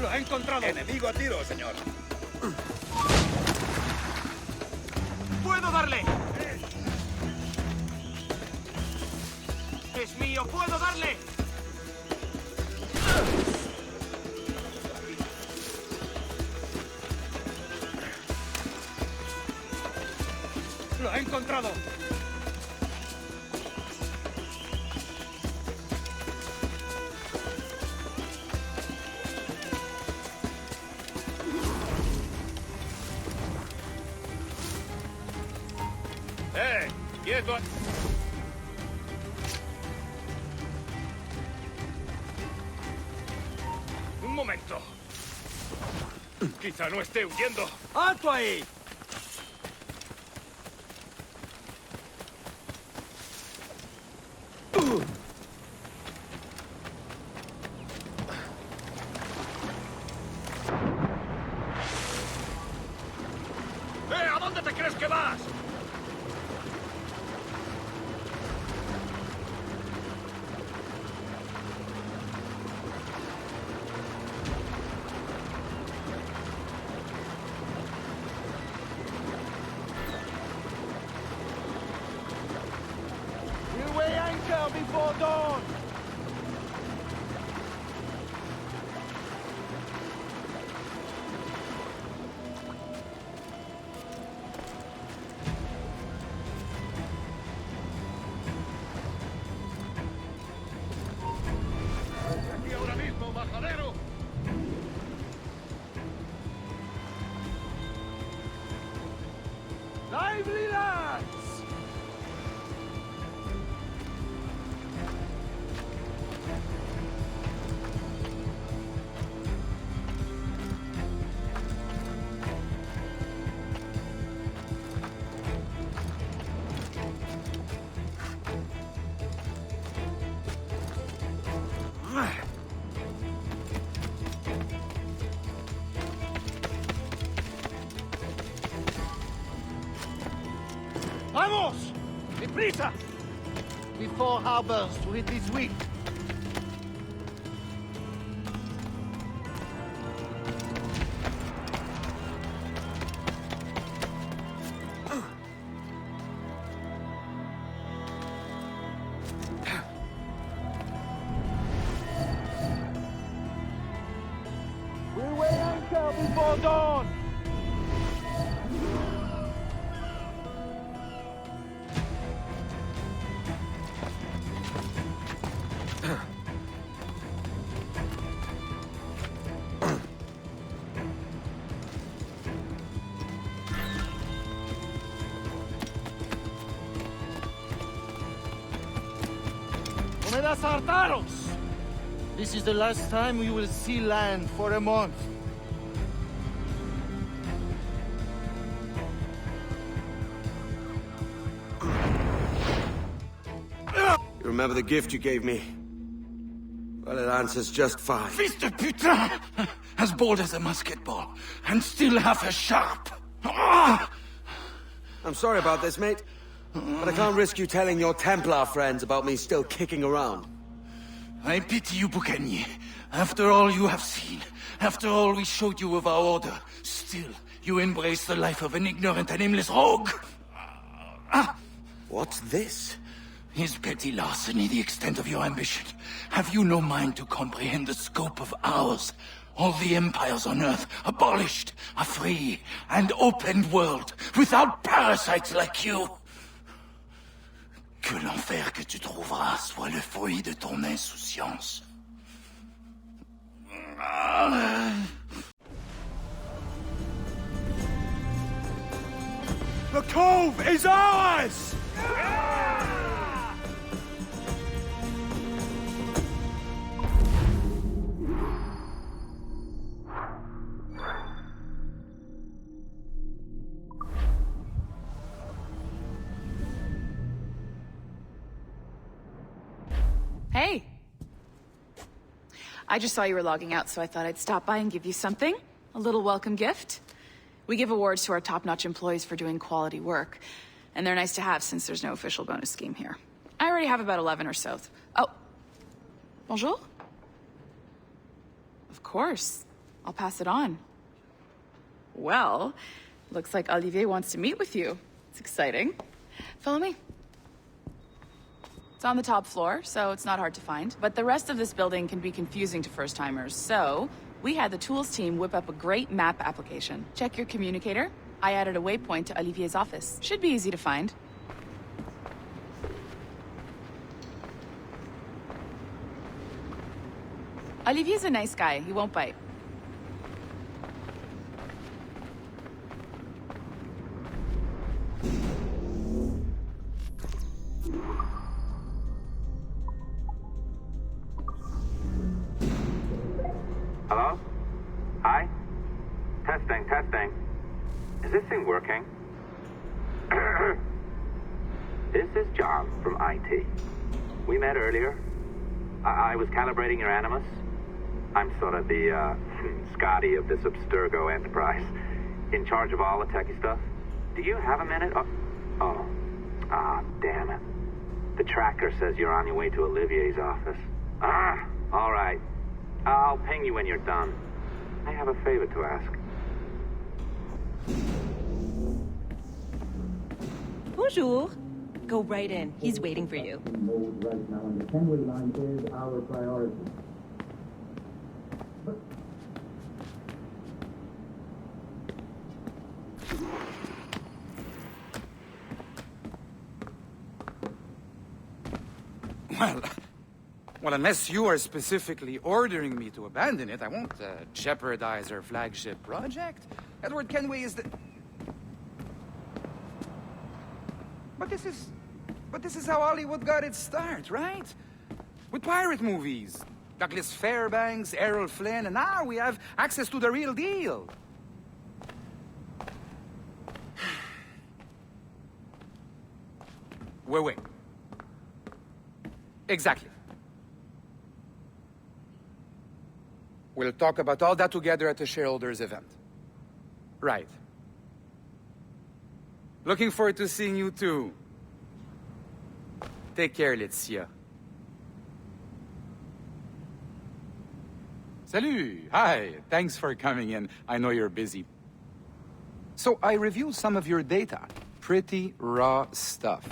¡Lo ha encontrado! ¡Enemigo a tiro, señor! ¡Puedo darle! ¡Es mío! ¡Puedo darle! ¡Lo ha encontrado! ¡Quieto! Un momento. Quizá no esté huyendo. ¡Alto ahí! ¿A dónde te crees que vas? Vamos! Deprisa! Before harbors to hit this week. We weigh anchor before dawn! Comedas hartaros! This is the last time we will see land for a month. You remember the gift you gave me? Well, it answers just fine. Fils de putain! As bold as a musket ball, and still half as sharp. Ah! I'm sorry about this, mate. But I can't risk you telling your Templar friends about me still kicking around. I pity you, Bucanier. After all you have seen, after all we showed you of our order, still you embrace the life of an ignorant and aimless rogue. What's this? Is petty larceny the extent of your ambition? Have you no mind to comprehend the scope of ours? All the empires on Earth abolished, a free and open world, without parasites like you. Que l'enfer que tu trouveras soit le fruit de ton insouciance. The cove is ours! Hey. I just saw you were logging out, so I thought I'd stop by and give you something. A little welcome gift. We give awards to our top-notch employees for doing quality work, and they're nice to have since there's no official bonus scheme here. I already have about 11 or so. Oh. Bonjour? Of course. I'll pass it on. Well, looks like Olivier wants to meet with you. It's exciting. Follow me. It's on the top floor, so it's not hard to find. But the rest of this building can be confusing to first-timers, so we had the tools team whip up a great map application. Check your communicator. I added a waypoint to Olivier's office. Should be easy to find. Olivier's a nice guy. He won't bite. Hello? Hi? Testing, testing. Is this thing working? This is John from IT. We met earlier. I was calibrating your Animus. I'm sort of the, Scotty of this Abstergo enterprise. In charge of all the techie stuff. Do you have a minute? Damn it. The tracker says you're on your way to Olivier's office. All right. I'll ping you when you're done. I have a favor to ask. Bonjour. Go right in. He's waiting for you. Right now, and the Kenway line is our priority. Well, unless you are specifically ordering me to abandon it, I won't jeopardize our flagship project. Edward Kenway is the... But this is how Hollywood got its start, right? With pirate movies. Douglas Fairbanks, Errol Flynn, and now we have access to the real deal. Wait. Exactly. We'll talk about all that together at the shareholders event. Right. Looking forward to seeing you too. Take care, Laetitia. Salut! Hi, thanks for coming in. I know you're busy. So I reviewed some of your data. Pretty raw stuff.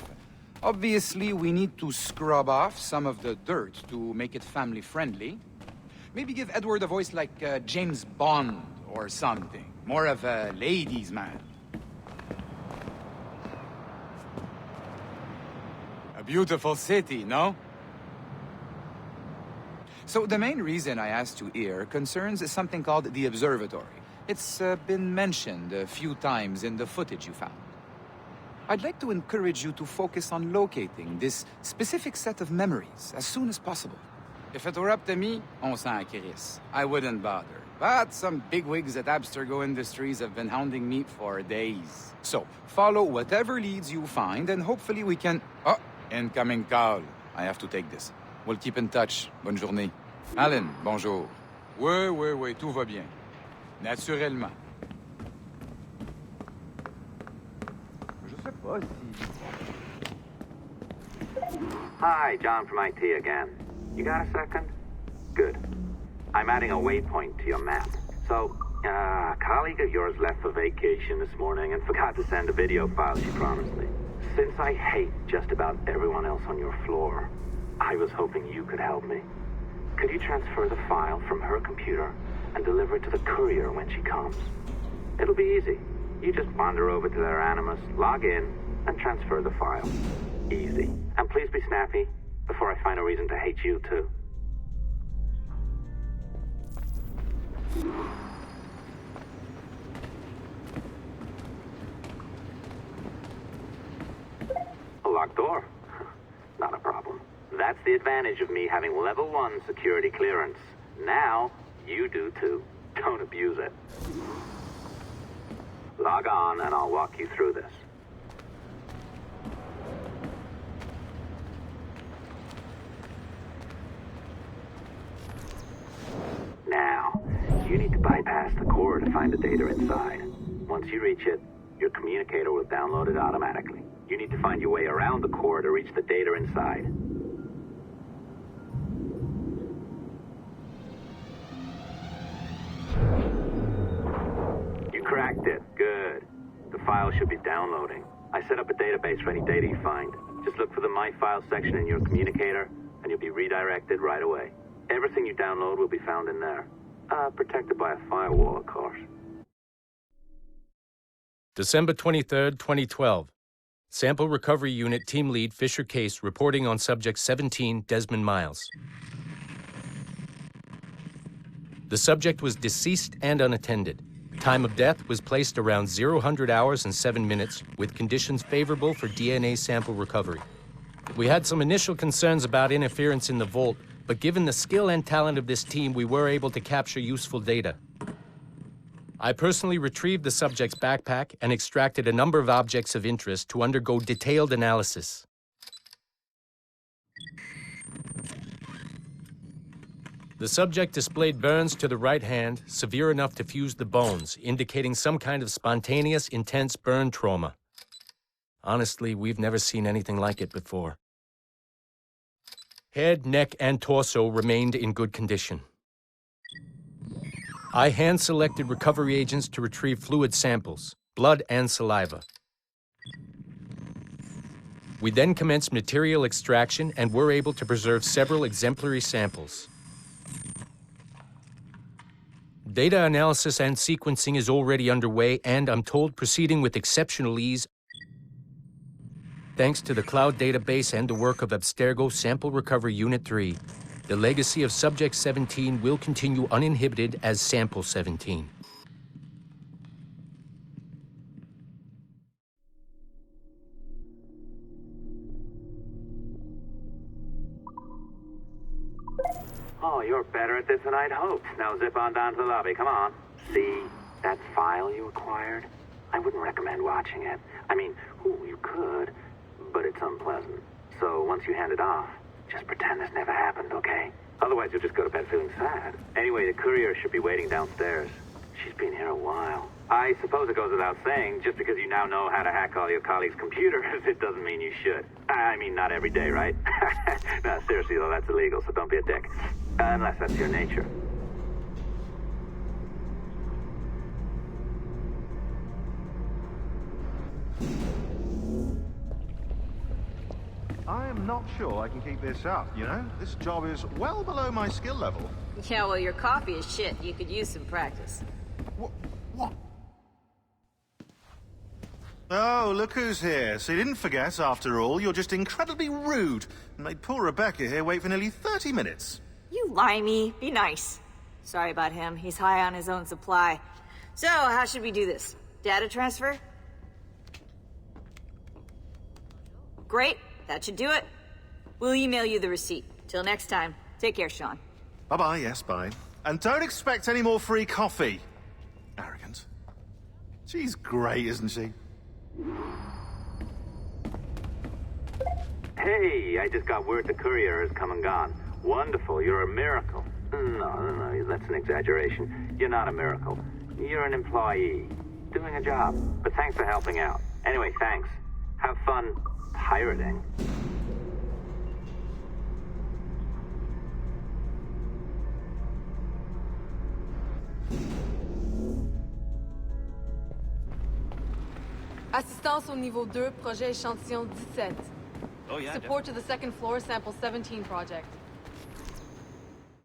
Obviously, we need to scrub off some of the dirt to make it family-friendly. Maybe give Edward a voice like James Bond or something. More of a ladies' man. A beautiful city, no? So the main reason I asked you here concerns something called the Observatory. It's been mentioned a few times in the footage you found. I'd like to encourage you to focus on locating this specific set of memories as soon as possible. If it were up to me, on s'en crisse. I wouldn't bother. But some bigwigs at Abstergo Industries have been hounding me for days. So, follow whatever leads you find, and hopefully we can... Oh, incoming call. I have to take this. We'll keep in touch. Bonne journée. Alan, bonjour. Oui, tout va bien. Naturellement. Hi, John from IT again. You got a second? Good. I'm adding a waypoint to your map. So, a colleague of yours left for vacation this morning and forgot to send a video file she promised me. Since I hate just about everyone else on your floor, I was hoping you could help me. Could you transfer the file from her computer and deliver it to the courier when she comes? It'll be easy. You just wander over to their Animus, log in, and transfer the file. Easy. And please be snappy before I find a reason to hate you, too. A locked door? Not a problem. That's the advantage of me having level 1 security clearance. Now, you do too. Don't abuse it. Log on and I'll walk you through this. Now, you need to bypass the core to find the data inside. Once you reach it, your communicator will download it automatically. You need to find your way around the core to reach the data inside. You cracked it. Good. The file should be downloading. I set up a database for any data you find. Just look for the My Files section in your communicator, and you'll be redirected right away. Everything you download will be found in there. Protected by a firewall, of course. December 23rd, 2012. Sample Recovery Unit Team Lead Fisher Case reporting on Subject 17, Desmond Miles. The subject was deceased and unattended. Time of death was placed around 0000 hours and 7 minutes, with conditions favorable for DNA sample recovery. We had some initial concerns about interference in the vault, but given the skill and talent of this team, we were able to capture useful data. I personally retrieved the subject's backpack and extracted a number of objects of interest to undergo detailed analysis. The subject displayed burns to the right hand, severe enough to fuse the bones, indicating some kind of spontaneous, intense burn trauma. Honestly, we've never seen anything like it before. Head, neck, and torso remained in good condition. I hand-selected recovery agents to retrieve fluid samples, blood and saliva. We then commenced material extraction and were able to preserve several exemplary samples. Data analysis and sequencing is already underway, and I'm told proceeding with exceptional ease. Thanks to the cloud database and the work of Abstergo Sample Recovery Unit 3, the legacy of Subject 17 will continue uninhibited as Sample 17. Oh, you're better at this than I'd hoped. Now zip on down to the lobby. Come on. See that file you acquired? I wouldn't recommend watching it. I mean, you could, but it's unpleasant. So once you hand it off, just pretend this never happened, okay? Otherwise, you'll just go to bed feeling sad. Anyway, the courier should be waiting downstairs. She's been here a while. I suppose it goes without saying, just because you now know how to hack all your colleagues' computers, it doesn't mean you should. I mean, not every day, right? No, seriously, though, that's illegal, so don't be a dick. Unless that's your nature. I am not sure I can keep this up, you know? This job is well below my skill level. Yeah, well, your coffee is shit. You could use some practice. What? Oh, look who's here. So you didn't forget, after all. You're just incredibly rude and made poor Rebecca here wait for nearly 30 minutes. You limey. Be nice. Sorry about him. He's high on his own supply. So, how should we do this? Data transfer? Great. That should do it. We'll email you the receipt. Till next time. Take care, Sean. Bye-bye, yes, bye. And don't expect any more free coffee. Arrogant. She's great, isn't she? Hey, I just got word the courier has come and gone. Wonderful, you're a miracle. No, that's an exaggeration. You're not a miracle. You're an employee, doing a job. But thanks for helping out. Anyway, thanks. Have fun pirating. Assistance au niveau 2, projet échantillon 17. Oh, yeah, Support to the second floor, sample 17 project.